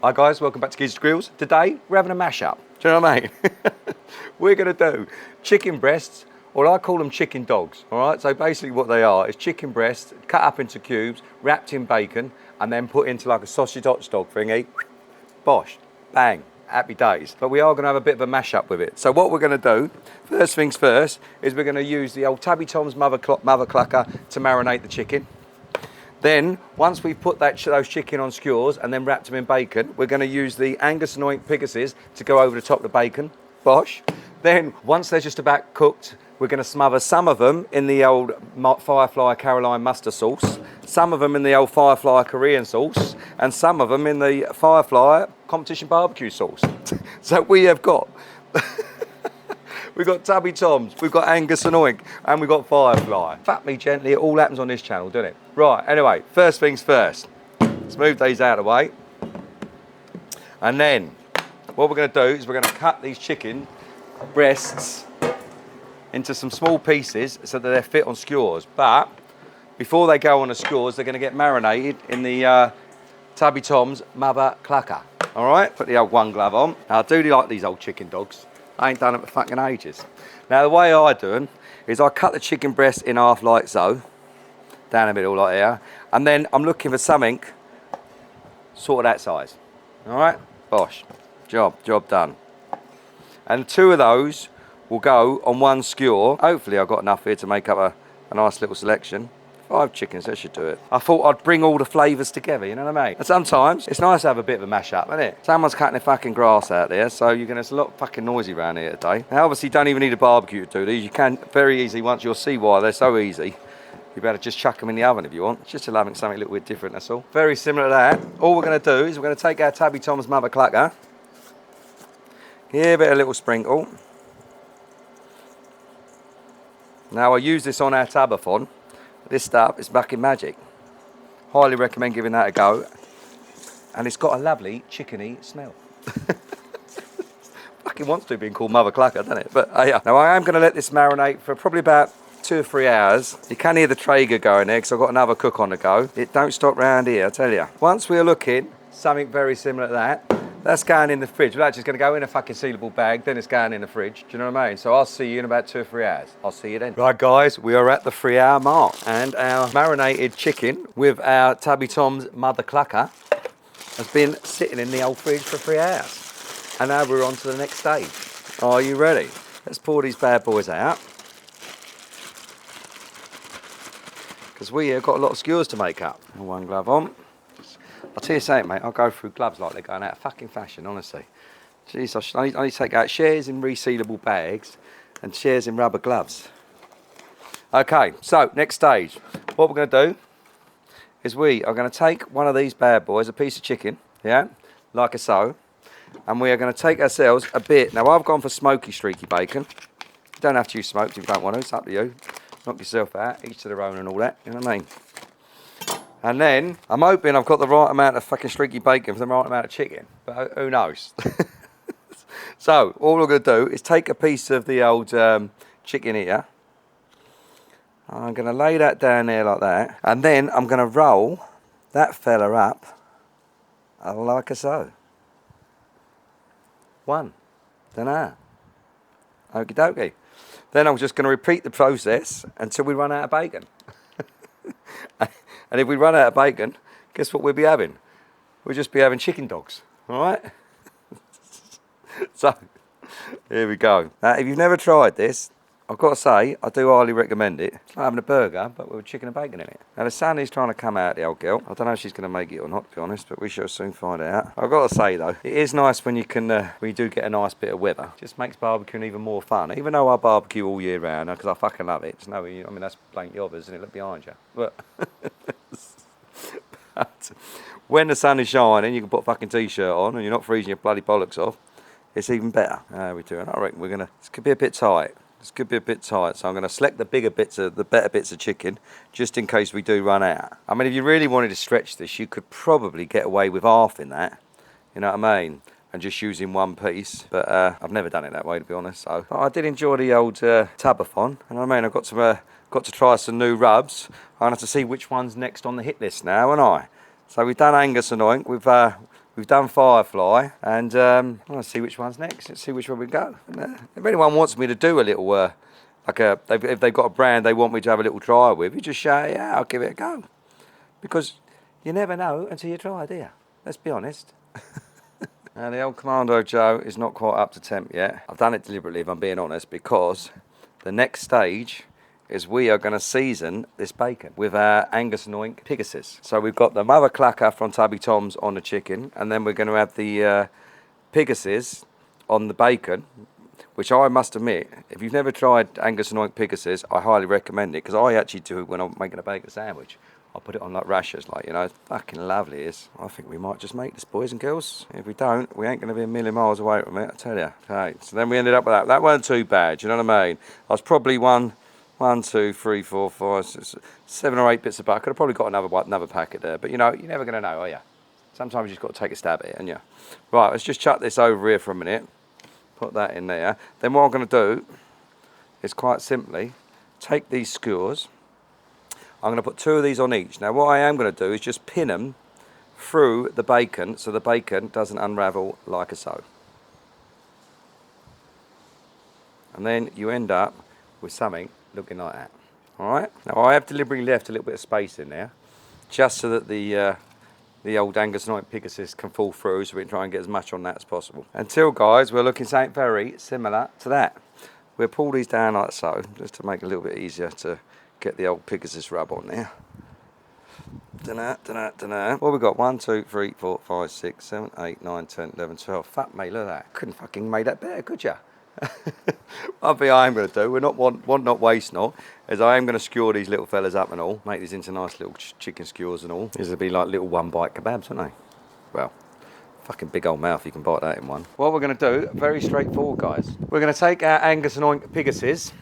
Hi guys, welcome back to Geezer's Grills. Today we're having a mashup. Do you know what I mean? We're going to do chicken breasts, or I call them chicken dogs. All right. So basically, what they are is chicken breasts cut up into cubes, wrapped in bacon, and then put into like a sausage hot dog thingy. Bosh, bang, happy days. But we are going to have a bit of a mashup with it. So what we're going to do, first things first, is we're going to use the old Tubby Tom's mother clucker to marinate the chicken. Then, once we've put those chicken on skewers and then wrapped them in bacon, we're going to use the Angus and OINK Pegasus to go over the top of the bacon. Bosh. Then, once they're just about cooked, we're going to smother some of them in the old Firefly Caroline mustard sauce, some of them in the old Firefly Korean sauce, and some of them in the Firefly competition barbecue sauce. So we have got... We've got Tubby Tom's, we've got Angus and OINK, and we've got Firefly. Fuck me gently, it all happens on this channel, doesn't it? Right, anyway, first things first. Let's move these out of the way. And then, what we're going to do is we're going to cut these chicken breasts into some small pieces so that they're fit on skewers. But, before they go on the skewers, they're going to get marinated in the Tubby Tom's mother clucker. All right, put the old one glove on. Now, I do like these old chicken dogs. I ain't done it for fucking ages. Now the way I do them is I cut the chicken breast in half like so, down the middle like here, and then I'm looking for something sort of that size. All right, bosh, job done. And two of those will go on one skewer. Hopefully I've got enough here to make up a nice little selection. 5 chickens, that should do it. I thought I'd bring all the flavours together, you know what I mean? And sometimes it's nice to have a bit of a mash-up, isn't it? Someone's cutting their fucking grass out there, so it's a lot fucking noisy around here today. Now, obviously, you don't even need a barbecue to do these. You can very easily, once you'll see why they're so easy, you better just chuck them in the oven if you want. Just to having something a little bit different, that's all. Very similar to that. All we're going to do is we're going to take our Tubby Tom's mother clucker, give it a little sprinkle. Now, I use this on our Tubbathon. This stuff is fucking magic. Highly recommend giving that a go. And it's got a lovely chickeny smell. Fucking wants to being called mother clucker, doesn't it? But yeah. Now I am going to let this marinate for probably about 2 or 3 hours. You can hear the Traeger going there because I've got another cook on the go. It don't stop round here, I tell you. Once we're looking, something very similar to that, that's going in the fridge. Well, actually, it's going to go in a fucking sealable bag, then it's going in the fridge. Do you know what I mean? So I'll see you in about 2 or 3 hours. I'll see you then. Right, guys, we are at the 3-hour mark. And our marinated chicken with our Tubby Tom's mother clucker has been sitting in the old fridge for 3 hours. And now we're on to the next stage. Are you ready? Let's pour these bad boys out. Because we have got a lot of skewers to make up. One glove on. I'll tell you something, mate, I'll go through gloves like they're going out of fucking fashion, honestly. Jeez, I need to take out shares in resealable bags and shares in rubber gloves. Okay, so next stage. What we're going to do is we are going to take one of these bad boys, a piece of chicken, yeah, like so, and we are going to take ourselves a bit. Now, I've gone for smoky, streaky bacon. You don't have to use smoked if you don't want to, it's up to you. Knock yourself out, each to their own and all that, you know what I mean? And then, I'm hoping I've got the right amount of fucking streaky bacon for the right amount of chicken. But who knows? So, all we're going to do is take a piece of the old chicken here. I'm going to lay that down there like that. And then, I'm going to roll that fella up like so. 1. Dunno. Okie dokie. Then I'm just going to repeat the process until we run out of bacon. And if we run out of bacon, guess what we'll be having? We'll just be having chicken dogs, all right? So, here we go. Now, if you've never tried this, I've got to say, I do highly recommend it. It's like having a burger, but with chicken and bacon in it. Now, the sun is trying to come out, the old girl. I don't know if she's going to make it or not, to be honest, but we shall soon find out. I've got to say, though, it is nice when you do get a nice bit of weather. It just makes barbecuing even more fun. Even though I barbecue all year round, because I fucking love it. It's no, I mean, that's blank obvious, isn't it? Look behind you. But when the sun is shining, you can put a fucking t-shirt on and you're not freezing your bloody bollocks off. It's even better. How are we doing? I reckon this could be a bit tight. This could be a bit tight, so I'm going to select the better bits of chicken, just in case we do run out. I mean, if you really wanted to stretch this, you could probably get away with half in that, you know what I mean? And just using one piece, but I've never done it that way, to be honest. So but I did enjoy the old Tubbathon, and I mean, I've got to try some new rubs. I'm going to have to see which one's next on the hit list now, and So we've done Angus and OINK. We've we've done Firefly, and let's see which one's next. Let's see which one we go. If anyone wants me to do a little, if they've got a brand they want me to have a little trial with, you just shout it out, I'll give it a go. Because you never know until you try, do you? Let's be honest. Now the old Commando Joe is not quite up to temp yet. I've done it deliberately, if I'm being honest, because the next stage is we are going to season this bacon with our Angus and OINK Pegasus. So we've got the mother clacker from Tubby Tom's on the chicken, and then we're going to have the Pegasus on the bacon, which I must admit, if you've never tried Angus and OINK Pegasus, I highly recommend it, because I actually do it when I'm making a bacon sandwich. I'll put it on like rashers, like, you know, it's fucking lovely it is. I think we might just make this, boys and girls. If we don't, we ain't going to be a million miles away from it, I tell you. Okay, so then we ended up with that. That wasn't too bad, you know what I mean? I was probably one, two, three, four, five, six, 7 or 8 bits of butter. I could have probably got another packet there, but you know, you're never going to know, are you? Sometimes you just got to take a stab at it, and yeah. Right, let's just chuck this over here for a minute. Put that in there. Then what I'm going to do is quite simply take these skewers. I'm going to put 2 of these on each. Now what I am going to do is just pin them through the bacon so the bacon doesn't unravel like so. And then you end up with something looking like that. Alright? Now I have deliberately left a little bit of space in there just so that the old Angus and OINK Pegasus can fall through, so we can try and get as much on that as possible. Until, guys, we're looking something very similar to that. We'll pull these down like so, just to make it a little bit easier to get the old Pegasus rub on there. What have we got? 1, 2, 3, 4, 5, 6, 7, 8, 9, 10, 11, 12. Fuck me, look at that. Couldn't fucking make that better, could ya? One thing I am going to do, we're not want not waste not, is I am going to skewer these little fellas up and all, make these into nice little chicken skewers and all. These will be like little one-bite kebabs, won't they? Well, fucking big old mouth, you can bite that in one. What we're going to do, very straightforward, guys. We're going to take our Angus and OINK Pegasus,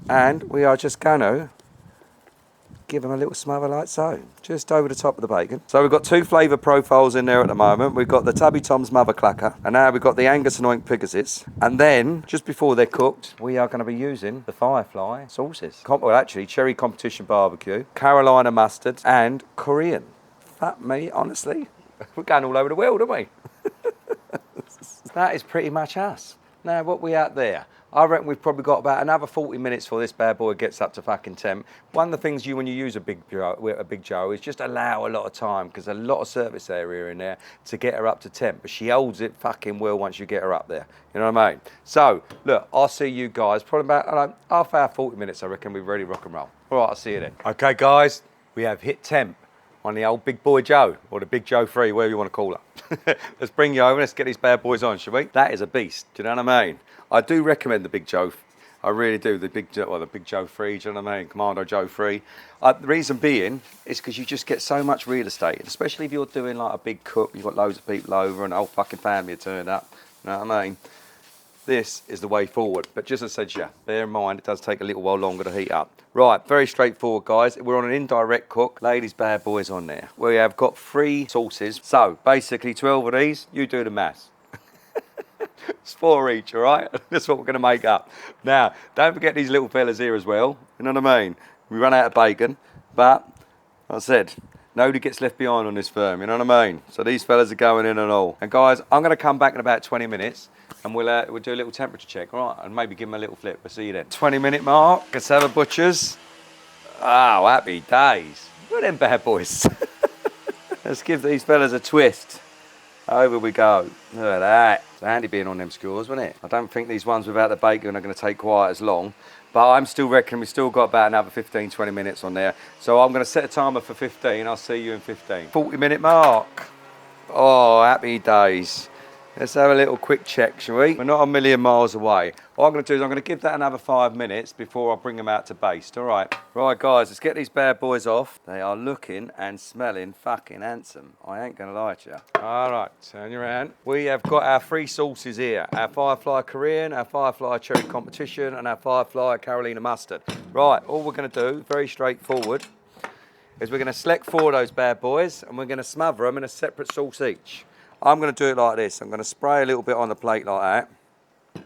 and we are just going to give them a little smother like so, just over the top of the bacon. So we've got 2 flavour profiles in there at the moment. We've got the Tubby Tom's Mother Clacker, and now we've got the Angus and OINK Pegasus. And then, just before they're cooked, we are going to be using the Firefly sauces. Well, actually, Cherry Competition Barbecue, Carolina Mustard, and Korean. Fuck me, honestly. We're going all over the world, aren't we? That is pretty much us. Now, what we out there? I reckon we've probably got about another 40 minutes before this bad boy gets up to fucking temp. One of the things when you use a big Joe is just allow a lot of time, because a lot of surface area in there to get her up to temp. But she holds it fucking well once you get her up there. You know what I mean? So, look, I'll see you guys probably about half hour, 40 minutes, I reckon we're ready to rock and roll. All right, I'll see you then. Okay, guys, we have hit temp on the old Big Boy Joe, or the Big Joe 3, whatever you want to call her. Let's bring you over, let's get these bad boys on, shall we? That is a beast, do you know what I mean? I do recommend the Big Joe. I really do. The Big Joe 3, do you know what I mean? Commando Joe 3. The reason being is because you just get so much real estate, especially if you're doing like a big cook, you've got loads of people over and the whole fucking family are turned up, you know what I mean? This is the way forward. But just as I said, yeah, bear in mind, it does take a little while longer to heat up. Right, very straightforward, guys. We're on an indirect cook. Ladies, bad boys on there. We have got 3 sauces. So, basically 12 of these, you do the maths. It's 4 each, all right? That's what we're going to make up. Now, don't forget these little fellas here as well. You know what I mean? We run out of bacon, but, like I said, nobody gets left behind on this firm, you know what I mean? So these fellas are going in and all. And guys, I'm going to come back in about 20 minutes, and we'll do a little temperature check, all right? And maybe give them a little flip. We'll see you then. 20-minute mark, Cassava Butchers. Oh, happy days. Look at them bad boys. Let's give these fellas a twist. Over we go. Look at that. It's handy being on them skewers, wasn't it? I don't think these ones without the bacon are going to take quite as long, but I'm still reckoning we've still got about another 15, 20 minutes on there. So I'm going to set a timer for 15. I'll see you in 15. 40-minute mark. Oh, happy days. Let's have a little quick check, shall we? We're not a million miles away. What I'm going to do is I'm going to give that another 5 minutes before I bring them out to baste, all right? Right, guys, let's get these bad boys off. They are looking and smelling fucking handsome. I ain't going to lie to you. All right, turn you around. We have got our 3 sauces here. Our Firefly Korean, our Firefly Cherry Competition, and our Firefly Carolina Mustard. Right, all we're going to do, very straightforward, is we're going to select 4 of those bad boys, and we're going to smother them in a separate sauce each. I'm going to do it like this. I'm going to spray a little bit on the plate like that.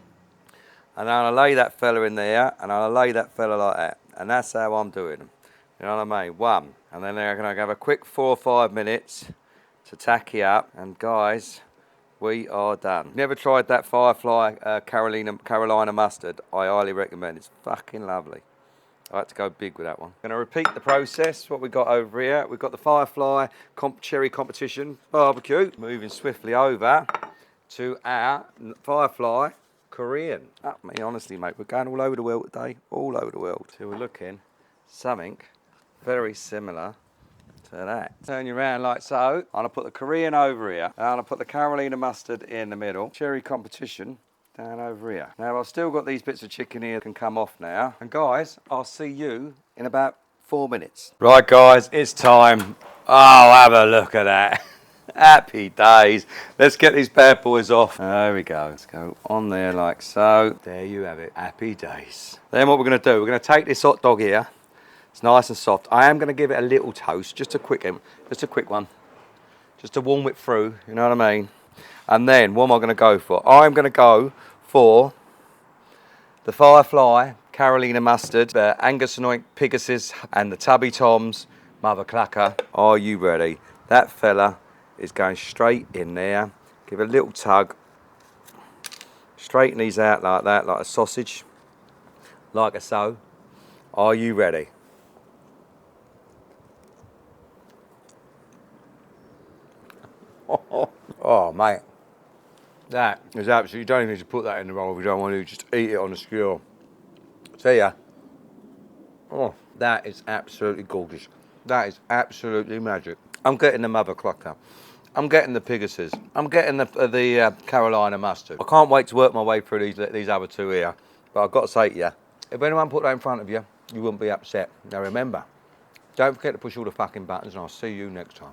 And I'll lay that fella in there, and I'll lay that fella like that. And that's how I'm doing them. You know what I mean? 1. And then they're going to have a quick 4 or 5 minutes to tacky up. And guys, we are done. Never tried that Firefly Carolina mustard. I highly recommend. It's fucking lovely. I like to go big with that one. Going to repeat the process. What we got over here. We've got the Firefly Cherry Competition barbecue. Moving swiftly over to our Firefly Korean. Me, honestly, mate, we're going all over the world today. All over the world. So we're looking something very similar to that. Turn you around like so. I'm going to put the Korean over here. I'm going to put the Carolina mustard in the middle. Cherry Competition down over here. Now, I've still got these bits of chicken here that can come off now. And guys, I'll see you in about 4 minutes. Right, guys, it's time. Oh, have a look at that. Happy days. Let's get these bad boys off. There we go. Let's go on there like so. There you have it. Happy days. Then what we're going to do, we're going to take this hot dog here. It's nice and soft. I am going to give it a little toast, just a quick one. Just to warm it through, you know what I mean? And then, what am I going to go for? I'm going to go for the Firefly Carolina mustard, the Angus and OINK Pegasus, and the Tubby Tom's Mother Clucker. Are you ready? That fella is going straight in there. Give it a little tug. Straighten these out like that, like a sausage. Like so. Are you ready? Oh, mate. That is absolutely, you don't even need to put that in the roll if you don't want to, just eat it on the skewer. See ya. Oh, that is absolutely gorgeous. That is absolutely magic. I'm getting the Mother Clucker. I'm getting the Pegasus. I'm getting the Carolina mustard. I can't wait to work my way through these other two here. But I've got to say to you, if anyone put that in front of you, you wouldn't be upset. Now remember, don't forget to push all the fucking buttons and I'll see you next time.